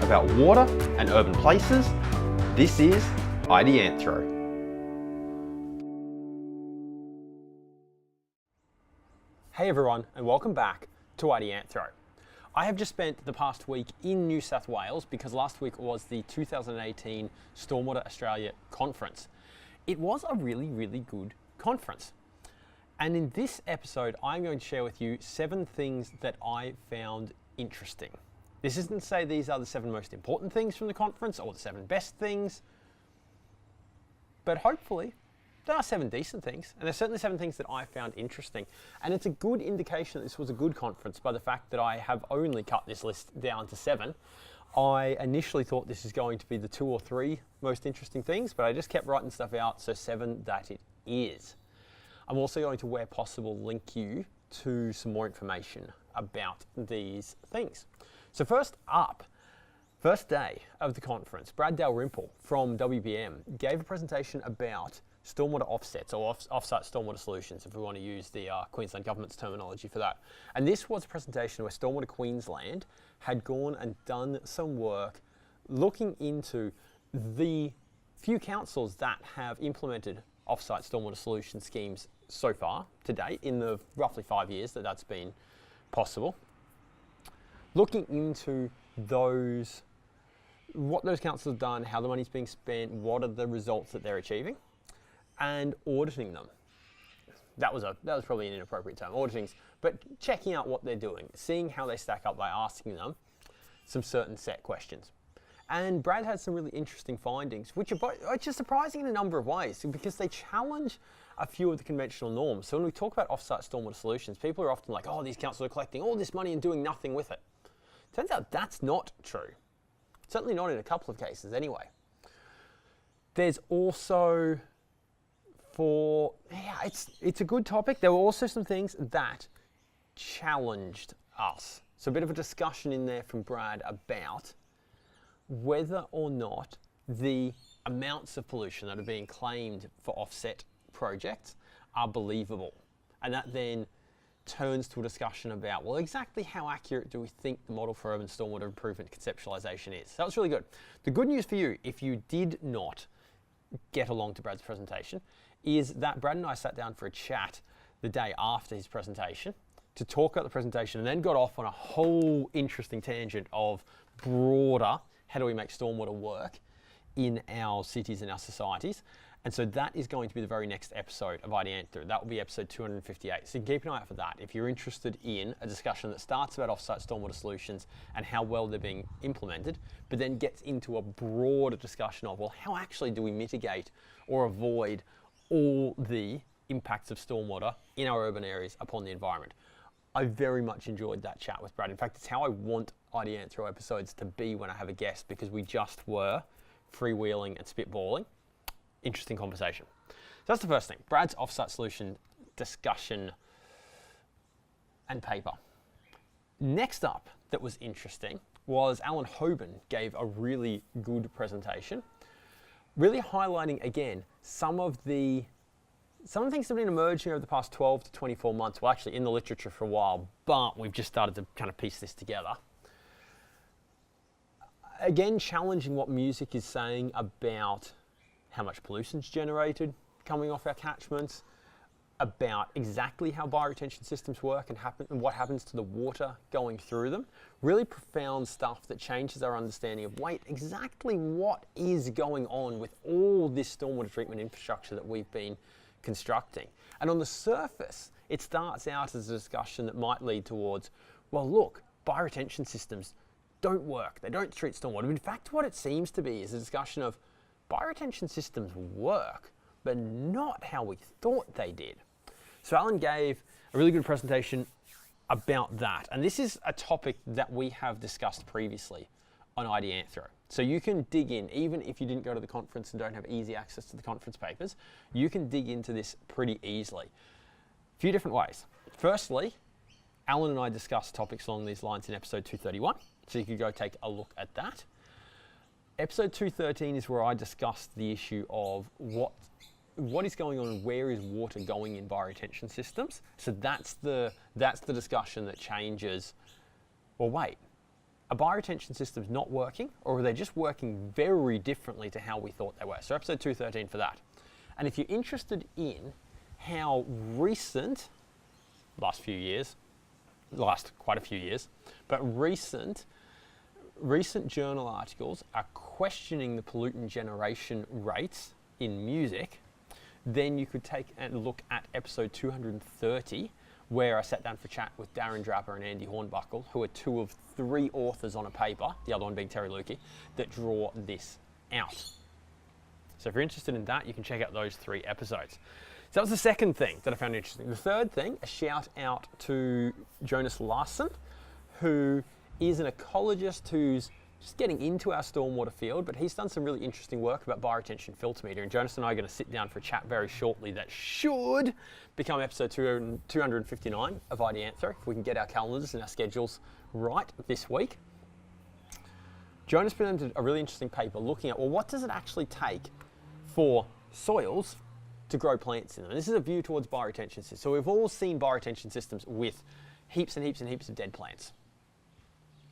about water and urban places. This is Ideanthro. Hey everyone, and welcome back to Ideanthro. I have just spent the past week in New South Wales because last week was the 2018 Stormwater Australia conference. It was a really good conference. And in this episode, I'm going to share with you 7 things that I found interesting. This isn't to say these are the 7 most important things from the conference or the 7 best things, but hopefully there are 7 decent things, and there's certainly 7 things that I found interesting. And it's a good indication that this was a good conference by the fact that I have only cut this list down to 7. I initially thought this is going to be the 2 or 3 most interesting things, but I just kept writing stuff out, so 7 that it is. I'm also going to, where possible, link you to some more information about these things. So first up, first day of the conference, Brad Dalrymple from WBM gave a presentation about stormwater offsets, or off-site stormwater solutions, if we want to use the Queensland Government's terminology for that. And this was a presentation where Stormwater Queensland had gone and done some work looking into the few councils that have implemented off-site stormwater solution schemes so far to date in the roughly 5 years that that's been possible. Looking into those, what those councils have done, how the money's being spent, what are the results that they're achieving, and auditing them. That was probably an inappropriate term, auditing, but checking out what they're doing, seeing how they stack up by asking them some certain set questions. And Brad had some really interesting findings, which are just surprising in a number of ways because they challenge a few of the conventional norms. So when we talk about off-site stormwater solutions, people are often like, oh, these councils are collecting all this money and doing nothing with it. Turns out that's not true. Certainly not in a couple of cases anyway. There's also, it's a good topic. There were also some things that challenged us. So a bit of a discussion in there from Brad about whether or not the amounts of pollution that are being claimed for offset projects are believable. And that then turns to a discussion about, well, exactly how accurate do we think the model for urban stormwater improvement conceptualization is? That was really good. The good news for you, if you did not get along to Brad's presentation, is that Brad and I sat down for a chat the day after his presentation to talk about the presentation and then got off on a whole interesting tangent of broader, how do we make stormwater work in our cities and our societies? And so that is going to be the very next episode of Ideanthro. That will be episode 258. So you can keep an eye out for that if you're interested in a discussion that starts about off-site stormwater solutions and how well they're being implemented, but then gets into a broader discussion of, well, how actually do we mitigate or avoid all the impacts of stormwater in our urban areas upon the environment? I very much enjoyed that chat with Brad. In fact, it's how I want Ideanthro episodes to be when I have a guest, because we just were freewheeling and spitballing. Interesting conversation. So that's the first thing, Brad's offsite solution discussion and paper. Next up that was interesting was Alan Hoban gave a really good presentation, really highlighting again some of the things that have been emerging over the past 12 to 24 months. Well, actually in the literature for a while, but we've just started to kind of piece this together. Again, challenging what music is saying about how much pollution is generated coming off our catchments, about exactly how bioretention systems work and what happens to the water going through them. Really profound stuff that changes our understanding of, wait, exactly what is going on with all this stormwater treatment infrastructure that we've been constructing. And on the surface, it starts out as a discussion that might lead towards, well, look, bioretention systems don't work. They don't treat stormwater. In fact, what it seems to be is a discussion of bioretention systems work, but not how we thought they did. So Alan gave a really good presentation about that. And this is a topic that we have discussed previously on Ideanthro. So you can dig in, even if you didn't go to the conference and don't have easy access to the conference papers, you can dig into this pretty easily. A few different ways. Firstly, Alan and I discussed topics along these lines in episode 231, so you could go take a look at that. Episode 213 is where I discussed the issue of what is going on and where is water going in bioretention systems. So that's the discussion that changes, well, wait, are bioretention systems not working, or are they just working very differently to how we thought they were? So episode 213 for that. And if you're interested in how recent, last quite a few years, but recent journal articles are questioning the pollutant generation rates in music, then you could take a look at episode 230, where I sat down for chat with Darren Draper and Andy Hornbuckle, who are 2 of 3 authors on a paper, the other one being Terry Lukey, that draw this out. So if you're interested in that, you can check out those 3 episodes. So that was the second thing that I found interesting. The third thing, a shout out to Jonas Larson, who is an ecologist who's just getting into our stormwater field, but he's done some really interesting work about bioretention filter meter, and Jonas and I are going to sit down for a chat very shortly that should become episode 259 of Ideanthro, if we can get our calendars and our schedules right this week. Jonas presented a really interesting paper looking at, well, what does it actually take for soils to grow plants in them? And this is a view towards bioretention systems. So we've all seen bioretention systems with heaps and heaps and heaps of dead plants.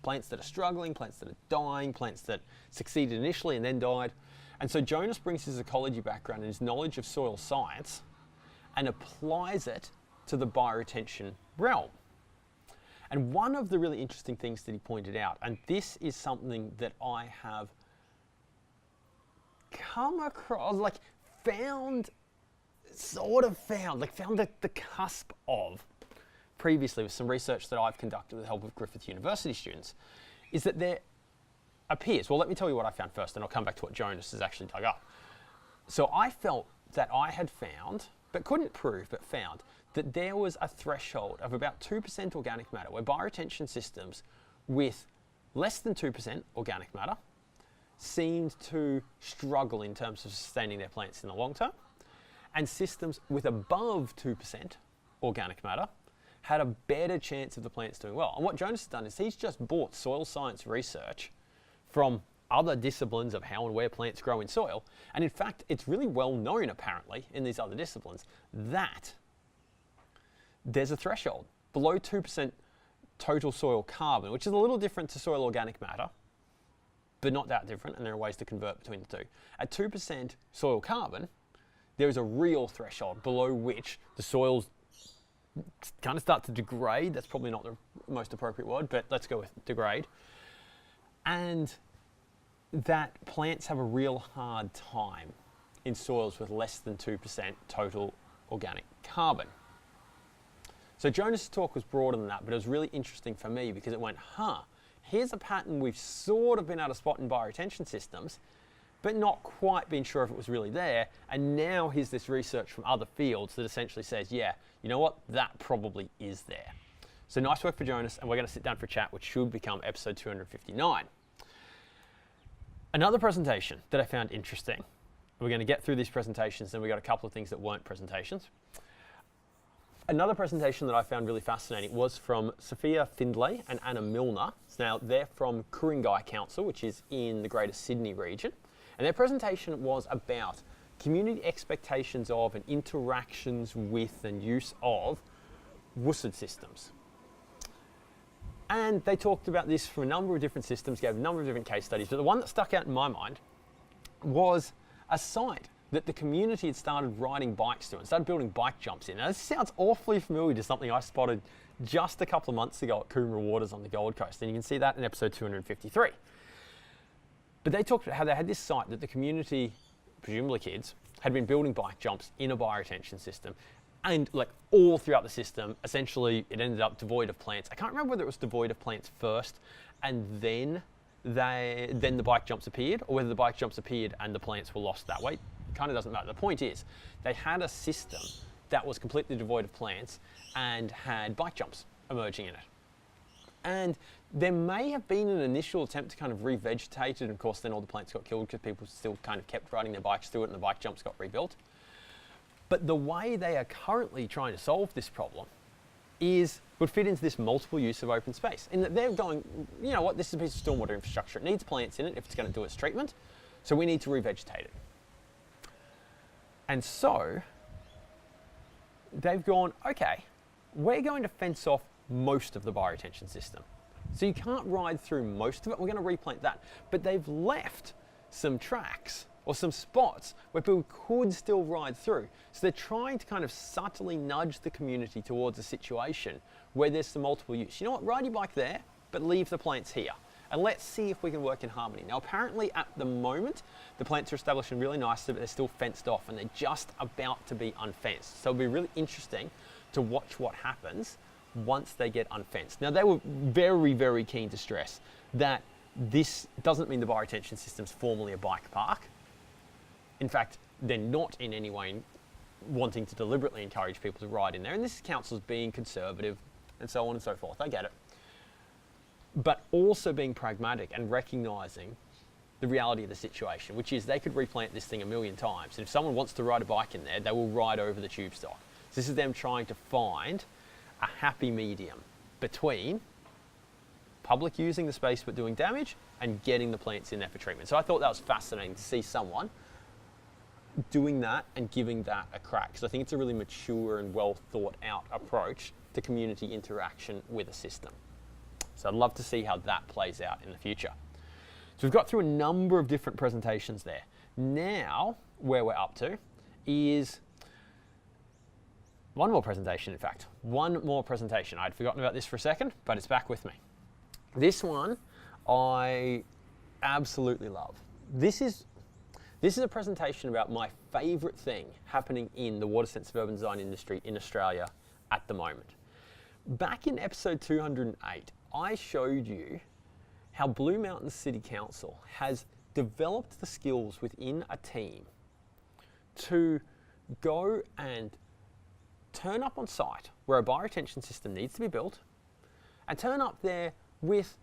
Plants that are struggling, plants that are dying, plants that succeeded initially and then died. And so Jonas brings his ecology background and his knowledge of soil science and applies it to the bioretention realm. And one of the really interesting things that he pointed out, and this is something that I have come across, found at the cusp of previously with some research that I've conducted with the help of Griffith University students, is that there appears, well, let me tell you what I found first, and I'll come back to what Jonas has actually dug up. So I felt that I had found, but couldn't prove, but found, that there was a threshold of about 2% organic matter, where bioretention systems with less than 2% organic matter seemed to struggle in terms of sustaining their plants in the long term, and systems with above 2% organic matter had a better chance of the plants doing well. And what Jonas has done is he's just bought soil science research from other disciplines of how and where plants grow in soil. And in fact, it's really well known apparently in these other disciplines that there's a threshold below 2% total soil carbon, which is a little different to soil organic matter, but not that different, and there are ways to convert between the two. At 2% soil carbon, there is a real threshold below which the soils kind of start to degrade. That's probably not the most appropriate word, but let's go with degrade. And that plants have a real hard time in soils with less than 2% total organic carbon. So Jonas' talk was broader than that, but it was really interesting for me because it went, here's a pattern we've sort of been able to spot in bioretention systems, but not quite been sure if it was really there. And now here's this research from other fields that essentially says, yeah, you know what, that probably is there. So nice work for Jonas, and we're going to sit down for a chat, which should become episode 259. Another presentation that I found interesting, we're going to get through these presentations, then we got a couple of things that weren't presentations. Another presentation that I found really fascinating was from Sophia Findlay and Anna Milner. Now, they're from Ku-ring-gai Council, which is in the Greater Sydney region. And their presentation was about community expectations of and interactions with and use of WUSD systems. And they talked about this from a number of different systems, gave a number of different case studies, but the one that stuck out in my mind was a site that the community had started riding bikes to and started building bike jumps in. Now, this sounds awfully familiar to something I spotted just a couple of months ago at Coomera Waters on the Gold Coast, and you can see that in episode 253. But they talked about how they had this site that the community, presumably kids, had been building bike jumps in a bioretention system, and all throughout the system, essentially it ended up devoid of plants. I can't remember whether it was devoid of plants first and then the bike jumps appeared, or whether the bike jumps appeared and the plants were lost that way. It kind of doesn't matter. The point is, they had a system that was completely devoid of plants and had bike jumps emerging in it. And there may have been an initial attempt to kind of revegetate it, and of course then all the plants got killed because people still kind of kept riding their bikes through it and the bike jumps got rebuilt. But the way they are currently trying to solve this problem would fit into this multiple use of open space, in that they're going, you know what, this is a piece of stormwater infrastructure. It needs plants in it if it's going to do its treatment, so we need to revegetate it. And so they've gone, okay, we're going to fence off most of the bioretention system. So you can't ride through most of it. We're going to replant that. But they've left some tracks or some spots where people could still ride through. So they're trying to kind of subtly nudge the community towards a situation where there's some multiple use. You know what, ride your bike there, but leave the plants here. And let's see if we can work in harmony. Now, apparently at the moment, the plants are establishing really nicely, but they're still fenced off and they're just about to be unfenced. So it'll be really interesting to watch what happens once they get unfenced. Now, they were very, very keen to stress that this doesn't mean the bioretention system's formally a bike park. In fact, they're not in any way wanting to deliberately encourage people to ride in there. And this is councils being conservative and so on and so forth. I get it. But also being pragmatic and recognizing the reality of the situation, which is they could replant this thing 1,000,000 times. And if someone wants to ride a bike in there, they will ride over the tube stock. So this is them trying to find a happy medium between public using the space but doing damage and getting the plants in there for treatment. So I thought that was fascinating to see someone doing that and giving that a crack. So I think it's a really mature and well thought out approach to community interaction with a system. So I'd love to see how that plays out in the future. So we've got through a number of different presentations there. Now, where we're up to is one more presentation, in fact. One more presentation. I'd forgotten about this for a second, but it's back with me. This one I absolutely love. This is a presentation about my favourite thing happening in the water-sensitive urban design industry in Australia at the moment. Back in episode 208, I showed you how Blue Mountain City Council has developed the skills within a team to go and turn up on site where a bioretention system needs to be built and turn up there with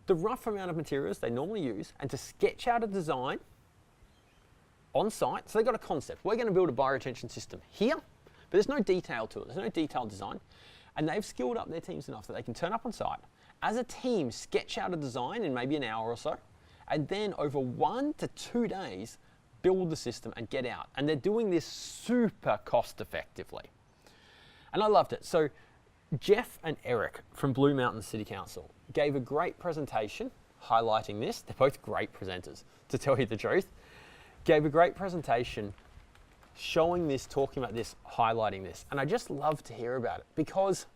the rough amount of materials they normally use and to sketch out a design on site. So they've got a concept. We're going to build a bioretention system here, but there's no detail to it. There's no detailed design. And they've skilled up their teams enough that they can turn up on site, as a team, sketch out a design in maybe an hour or so, and then over 1 to 2 days, build the system and get out. And they're doing this super cost effectively. And I loved it. So Jeff and Eric from Blue Mountain City Council gave a great presentation highlighting this. They're both great presenters, to tell you the truth. Gave a great presentation showing this, talking about this, highlighting this. And I just love to hear about it because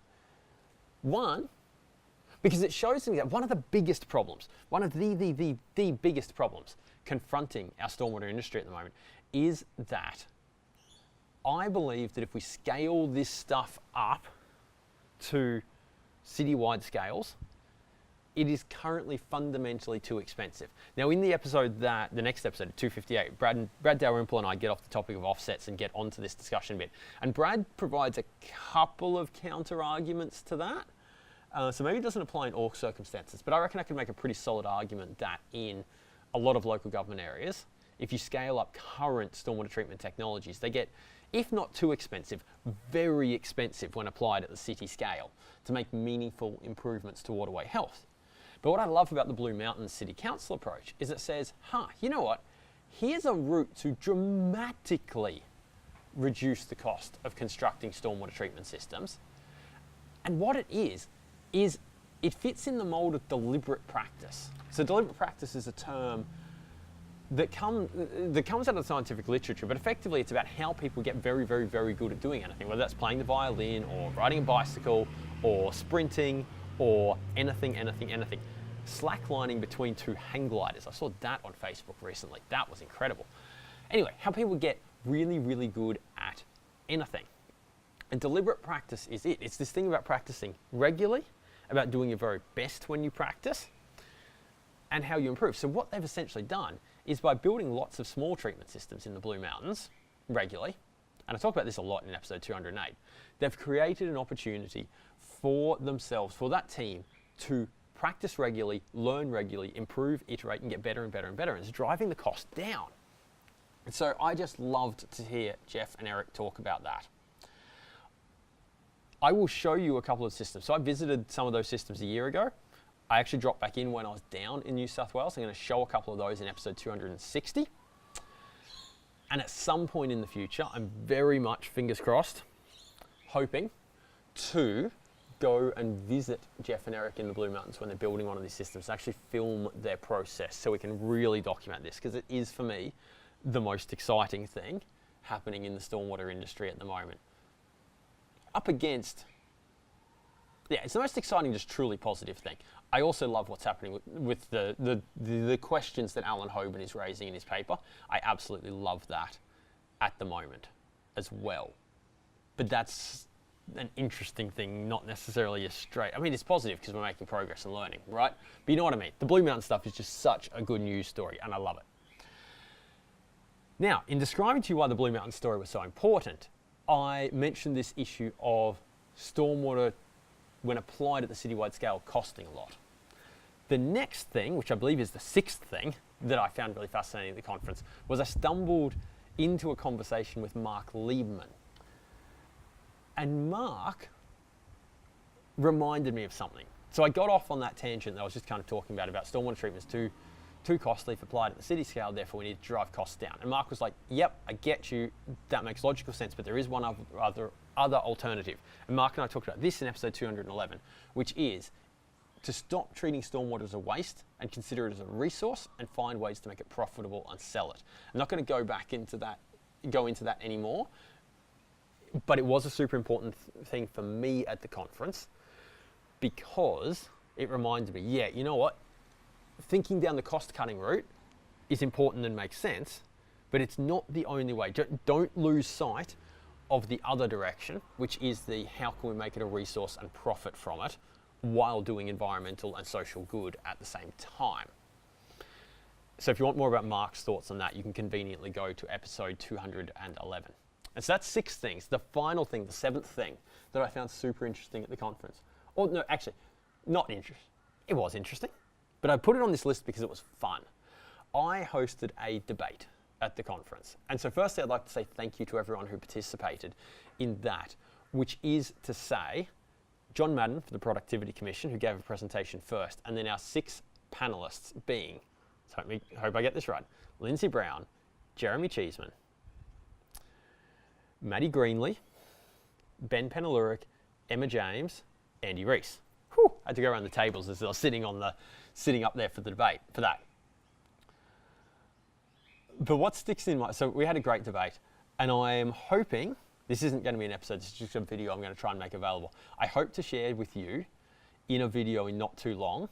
it shows me that one of the biggest problems, one of the biggest problems confronting our stormwater industry at the moment is that I believe that if we scale this stuff up to citywide scales, it is currently fundamentally too expensive. Now, in the episode the next episode, 258, Brad Dalrymple and I get off the topic of offsets and get onto this discussion a bit. And Brad provides a couple of counter arguments to that. So maybe it doesn't apply in all circumstances, but I reckon I can make a pretty solid argument that in a lot of local government areas, if you scale up current stormwater treatment technologies, they get, if not too expensive, very expensive when applied at the city scale to make meaningful improvements to waterway health. But what I love about the Blue Mountain City Council approach is it says, you know what? Here's a route to dramatically reduce the cost of constructing stormwater treatment systems. And what it is it fits in the mold of deliberate practice. So deliberate practice is a term that comes out of the scientific literature, but effectively it's about how people get very, very, very good at doing anything, whether that's playing the violin or riding a bicycle or sprinting or anything. Slacklining between 2 hang gliders. I saw that on Facebook recently. That was incredible. Anyway, how people get really, really good at anything. And deliberate practice is it. It's this thing about practicing regularly, about doing your very best when you practice, and how you improve. So what they've essentially done is by building lots of small treatment systems in the Blue Mountains regularly, and I talk about this a lot in episode 208, they've created an opportunity for themselves, for that team, to practice regularly, learn regularly, improve, iterate, and get better and better and better. And it's driving the cost down. And so I just loved to hear Jeff and Eric talk about that. I will show you a couple of systems. So I visited some of those systems a year ago. I actually dropped back in when I was down in New South Wales. I'm going to show a couple of those in episode 260. And at some point in the future, I'm very much, fingers crossed, hoping to go and visit Jeff and Eric in the Blue Mountains when they're building one of these systems, actually film their process so we can really document this, because it is, for me, the most exciting thing happening in the stormwater industry at the moment. Up against, it's the most exciting, just truly positive thing. I also love what's happening with the questions that Alan Hoban is raising in his paper. I absolutely love that at the moment as well. But that's an interesting thing, not necessarily a straight. I mean, it's positive because we're making progress and learning, right? But you know what I mean? The Blue Mountain stuff is just such a good news story, and I love it. Now, in describing to you why the Blue Mountain story was so important, I mentioned this issue of stormwater, when applied at the citywide scale, costing a lot. The next thing, which I believe is the sixth thing that I found really fascinating at the conference, was I stumbled into a conversation with Mark Liebman. And Mark reminded me of something. So I got off on that tangent that I was just kind of talking about stormwater treatment's too costly if applied at the city scale, therefore we need to drive costs down. And Mark was like, yep, I get you, that makes logical sense, but there is one other alternative. And Mark and I talked about this in episode 211, which is to stop treating stormwater as a waste and consider it as a resource and find ways to make it profitable and sell it. I'm not going to go into that anymore, but it was a super important thing for me at the conference because it reminded me, yeah, you know what? Thinking down the cost-cutting route is important and makes sense, but it's not the only way. Don't lose sight of the other direction, which is the how can we make it a resource and profit from it while doing environmental and social good at the same time. So if you want more about Mark's thoughts on that, you can conveniently go to episode 211. And so that's 6 things. The final thing, the 7th thing that I found super interesting at the conference. Or no, actually, not interesting. It was interesting, but I put it on this list because it was fun. I hosted a debate at the conference. And so firstly, I'd like to say thank you to everyone who participated in that, which is to say, John Madden for the Productivity Commission, who gave a presentation first, and then our 6 panelists being, so hope I get this right, Lindsay Brown, Jeremy Cheeseman, Maddie Greenley, Ben Peneluric, Emma James, Andy Reese. Whew, I had to go around the tables as I was sitting up there for the debate, for that. But what sticks in so we had a great debate, and I am hoping, this isn't going to be an episode, this is just a video I'm going to try and make available. I hope to share with you in a video in not too long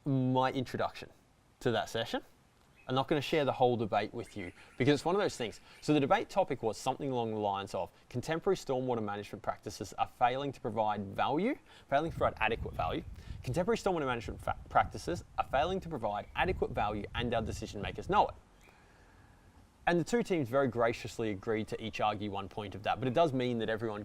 my introduction to that session. I'm not going to share the whole debate with you because it's one of those things. So the debate topic was something along the lines of contemporary stormwater management practices are failing to provide adequate value. Contemporary stormwater management practices are failing to provide adequate value and our decision makers know it. And the 2 teams very graciously agreed to each argue one point of that, but it does mean that everyone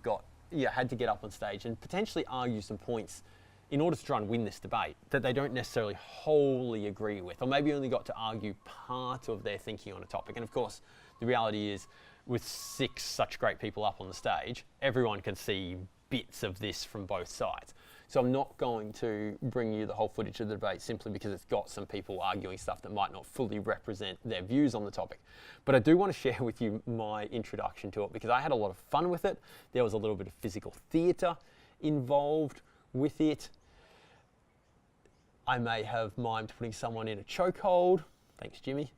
had to get up on stage and potentially argue some points in order to try and win this debate that they don't necessarily wholly agree with, or maybe only got to argue part of their thinking on a topic. And of course, the reality is with 6 such great people up on the stage, everyone can see bits of this from both sides. So I'm not going to bring you the whole footage of the debate simply because it's got some people arguing stuff that might not fully represent their views on the topic. But I do want to share with you my introduction to it because I had a lot of fun with it. There was a little bit of physical theatre involved with it. I may have mimed putting someone in a chokehold. Thanks, Jimmy.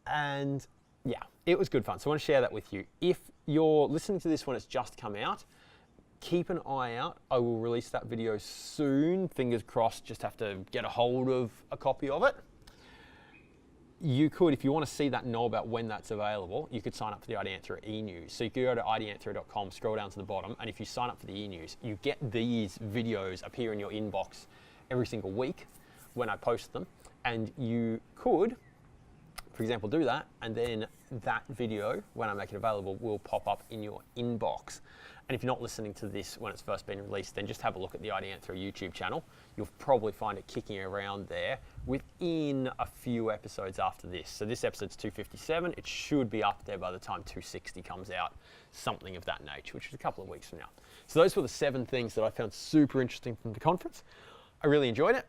And yeah, it was good fun. So I want to share that with you. If you're listening to this when it's just come out, keep an eye out. I will release that video soon. Fingers crossed, just have to get a hold of a copy of it. You could, if you want to see that and know about when that's available, you could sign up for the Ideanthro e-news. So you could go to ideanthro.com, scroll down to the bottom, and if you sign up for the e-news, you get these videos appear in your inbox every single week when I post them. And you could, for example, do that, and then that video, when I make it available, will pop up in your inbox. And if you're not listening to this when it's first been released, then just have a look at the Ideanthro YouTube channel. You'll probably find it kicking around there within a few episodes after this. So this episode's 257. It should be up there by the time 260 comes out, something of that nature, which is a couple of weeks from now. So those were the 7 things that I found super interesting from the conference. I really enjoyed it.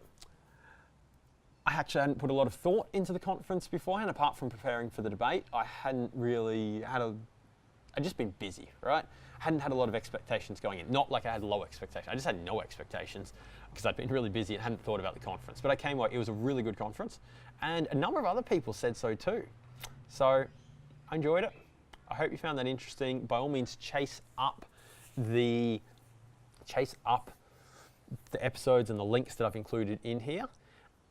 I actually hadn't put a lot of thought into the conference beforehand, apart from preparing for the debate. I hadn't really had a I'd just been busy, right? Hadn't had a lot of expectations going in. Not like I had low expectations. I just had no expectations because I'd been really busy and hadn't thought about the conference. But I came away, it was a really good conference. And a number of other people said so too. So I enjoyed it. I hope you found that interesting. By all means, chase up the episodes and the links that I've included in here.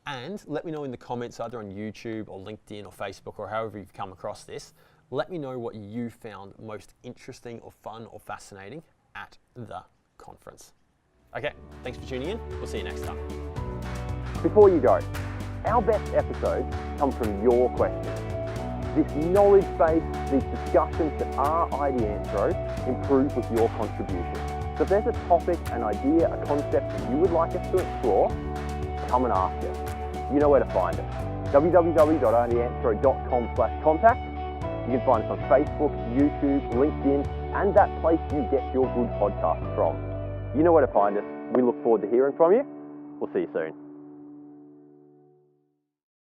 And let me know in the comments, either on YouTube or LinkedIn or Facebook or however you've come across this. Let me know what you found most interesting or fun or fascinating at the conference. Okay, thanks for tuning in. We'll see you next time. Before you go, our best episodes come from your questions. This knowledge base, these discussions that are Ideanthro improve with your contribution. So if there's a topic, an idea, a concept that you would like us to explore, come and ask us. You know where to find us. www.ideanthro.com/contact. You can find us on Facebook, YouTube, LinkedIn, and that place you get your good podcasts from. You know where to find us. We look forward to hearing from you. We'll see you soon.